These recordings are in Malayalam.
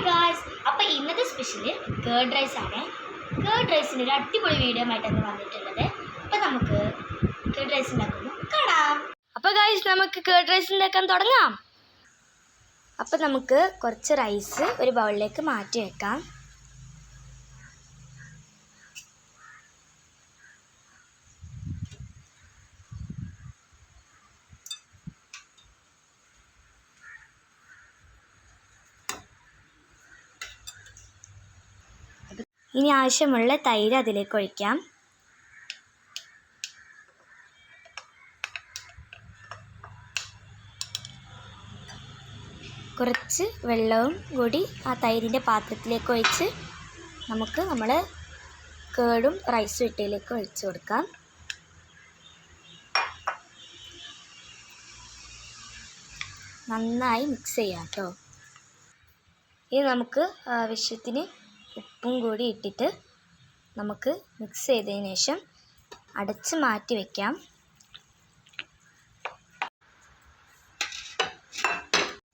ഗായ്സ്, അപ്പോൾ ഇന്നത്തെ സ്പെഷ്യൽ കേർഡ് റൈസ് ആണ്. കേർഡ് റൈസിന് ഒരു അടിപൊളി വീഡിയോ ആയിട്ടാണ് വന്നിട്ടുള്ളത്. അപ്പോൾ നമുക്ക് കേർഡ് റൈസ് ഉണ്ടാക്കുമ്പോൾ കാണാം. അപ്പോൾ ഗായ്സ്, നമുക്ക് കേർഡ് റൈസ് ഉണ്ടാക്കാൻ തുടങ്ങാം. അപ്പോൾ നമുക്ക് കുറച്ച് റൈസ് ഒരു ബൗളിലേക്ക് മാറ്റി വെക്കാം. ഇനി ആവശ്യമുള്ള തൈര് അതിലേക്ക് ഒഴിക്കാം. കുറച്ച് വെള്ളവും കൂടി ആ തൈരിൻ്റെ പാത്രത്തിലേക്ക് ഒഴിച്ച് നമുക്ക് നമ്മൾ കേടും റൈസും ഇട്ടയിലേക്ക് ഒഴിച്ച് കൊടുക്കാം. നന്നായി മിക്സ് ചെയ്യാം കേട്ടോ. ഇനി നമുക്ക് ആവശ്യത്തിന് ഉപ്പും കൂടി ഇട്ടിട്ട് നമുക്ക് മിക്സ് ചെയ്തതിന് ശേഷം അടച്ച് മാറ്റി വയ്ക്കാം.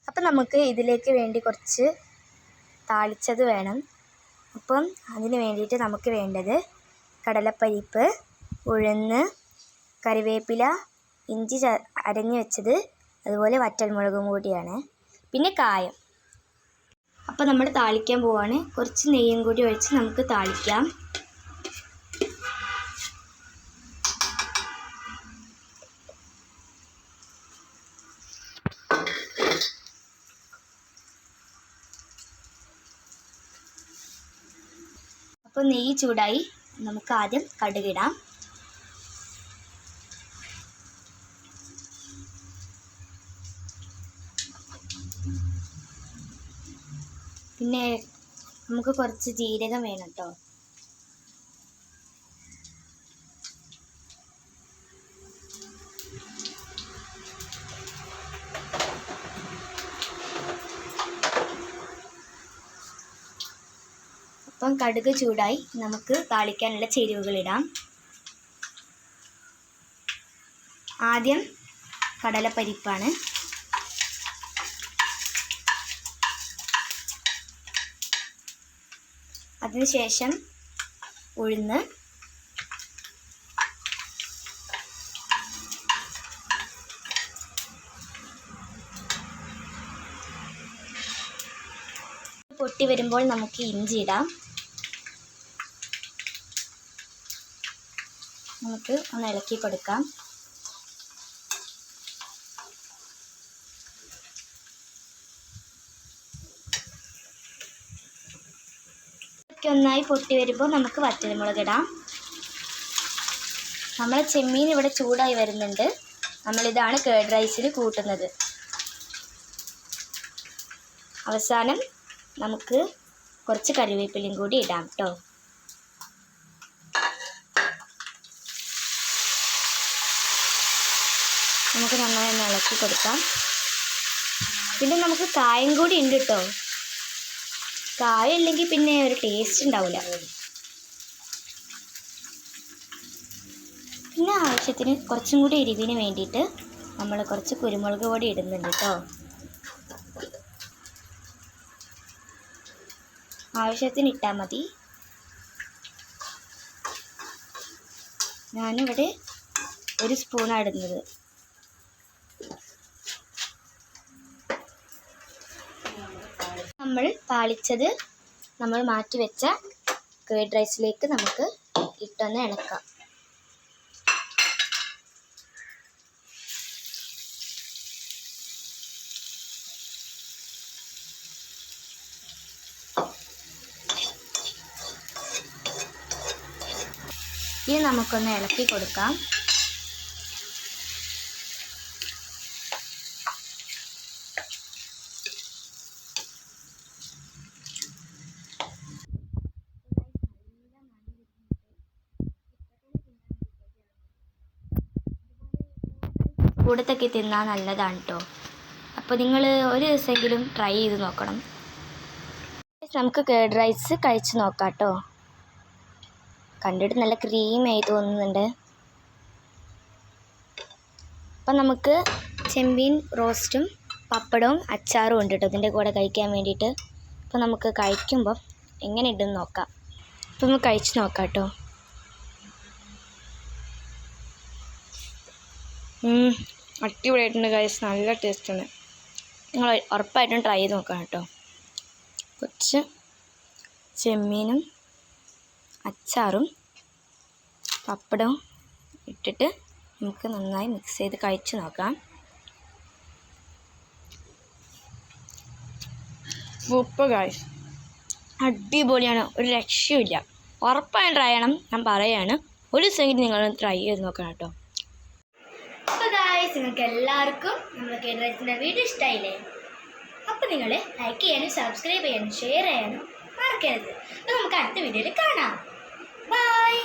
അപ്പം നമുക്ക് ഇതിലേക്ക് വേണ്ടി കുറച്ച് താളിച്ചത് വേണം. അപ്പം അതിന് വേണ്ടിയിട്ട് നമുക്ക് വേണ്ടത് കടലപ്പരിപ്പ്, ഉഴുന്ന്, കറിവേപ്പില, ഇഞ്ചി അരഞ്ഞ് വെച്ചത്, അതുപോലെ വറ്റൽമുളകും കൂടിയാണ്. പിന്നെ കായം. അപ്പോൾ നമ്മൾ താളിക്കാൻ പോവാണ്. കുറച്ച് നെയ്യും കൂടി ഒഴിച്ച് നമുക്ക് താളിക്കാം. അപ്പോൾ നെയ്യ് ചൂടായി. നമുക്ക് ആദ്യം കടുകിടാം. പിന്നെ നമുക്ക് കുറച്ച് ജീരകം വേണം കേട്ടോ. അപ്പം കടുക് ചൂടായി. നമുക്ക് താളിക്കാനുള്ള ചേരുവകളിടാം. ആദ്യം കടലപ്പരിപ്പാണ്. അതിനുശേഷം ഉഴുന്ന്, പൊട്ടി വരുമ്പോൾ നമുക്ക് ഇഞ്ചി ഇടാം. നമുക്ക് ഒന്ന് ഇളക്കി കൊടുക്കാം. ഒന്നായി പൊട്ടി വരുമ്പോൾ നമുക്ക് വറ്റൽമുളക് ഇടാം. നമ്മളെ ചെമ്മീൻ ഇവിടെ ചൂടായി വരുന്നുണ്ട്. നമ്മളിതാണ് കേർഡ് റൈസിൽ കൂട്ടുന്നത്. അവസാനം നമുക്ക് കുറച്ച് കറിവേപ്പിലയും കൂടി ഇടാം കേട്ടോ. നമുക്ക് നന്നായി ഒന്ന് ഇളക്കി കൊടുക്കാം. പിന്നെ നമുക്ക് കായം കൂടി ഉണ്ട് കേട്ടോ. കായം ഇല്ലെങ്കിൽ പിന്നെ ഒരു ടേസ്റ്റ് ഉണ്ടാവില്ല. പിന്നെ ആവശ്യത്തിന് കുറച്ചും കൂടി എരിവിന് വേണ്ടിയിട്ട് നമ്മൾ കുറച്ച് കുരുമുളക് പൊടി ഇടുന്നുണ്ട് കേട്ടോ. ആവശ്യത്തിന് ഇട്ടാൽ മതി. ഞാനിവിടെ 1 സ്പൂണാണ് ഇടുന്നത്. നമ്മൾ താളിച്ചത് നമ്മൾ മാറ്റി വെച്ച കേർഡ് റൈസിലേക്ക് നമുക്ക് ഇട്ടൊന്ന് ഇളക്കാം. ഇനി നമുക്കൊന്ന് ഇളക്കി കൊടുക്കാം. കൂടത്തൊക്കെ തിന്നാൽ നല്ലതാണ് കേട്ടോ. അപ്പോൾ നിങ്ങൾ ഒരു ദിവസമെങ്കിലും ട്രൈ ചെയ്ത് നോക്കണം. നമുക്ക് കേർഡ് റൈസ് കഴിച്ച് നോക്കാം കേട്ടോ. കണ്ടിട്ട് നല്ല ക്രീമായി തോന്നുന്നുണ്ട്. അപ്പം നമുക്ക് ചെമ്മീൻ റോസ്റ്റും പപ്പടവും അച്ചാറും ഉണ്ട് കേട്ടോ ഇതിൻ്റെ കൂടെ കഴിക്കാൻ വേണ്ടിയിട്ട്. അപ്പോൾ നമുക്ക് കഴിക്കുമ്പോൾ എങ്ങനെ ഉണ്ടെന്ന് നോക്കാം. അപ്പോൾ നമുക്ക് കഴിച്ച് നോക്കാം കേട്ടോ. അടിപൊളിയായിട്ടുണ്ട് ഗൈസ്, നല്ല ടേസ്റ്റാണ്. നിങ്ങൾ ഉറപ്പായിട്ടും ട്രൈ ചെയ്ത് നോക്കാം കേട്ടോ. കുറച്ച് ചെമ്മീനും അച്ചാറും പപ്പടവും ഇട്ടിട്ട് നമുക്ക് നന്നായി മിക്സ് ചെയ്ത് കഴിച്ച് നോക്കാം. സൂപ്പർ ഗൈസ്, അടിപൊളിയാണ്, ഒരു രക്ഷയുമില്ല. ഉറപ്പായും ട്രൈ ചെയ്യണം, ഞാൻ പറയുകയാണ്. ഒരു ദിവസം നിങ്ങൾ ട്രൈ ചെയ്ത് നോക്കണം കേട്ടോ. അപ്പോൾ ഗൈസ്, നിങ്ങൾക്ക് എല്ലാവർക്കും നമ്മുടെ കേരളത്തിൻ്റെ വീഡിയോ ഇഷ്ടമായില്ലേ? അപ്പോൾ നിങ്ങൾ ലൈക്ക് ചെയ്യാനും സബ്സ്ക്രൈബ് ചെയ്യാനും ഷെയർ ചെയ്യാനും മറക്കരുത്. അപ്പോൾ നമുക്ക് അടുത്ത വീഡിയോയിൽ കാണാം. ബൈ.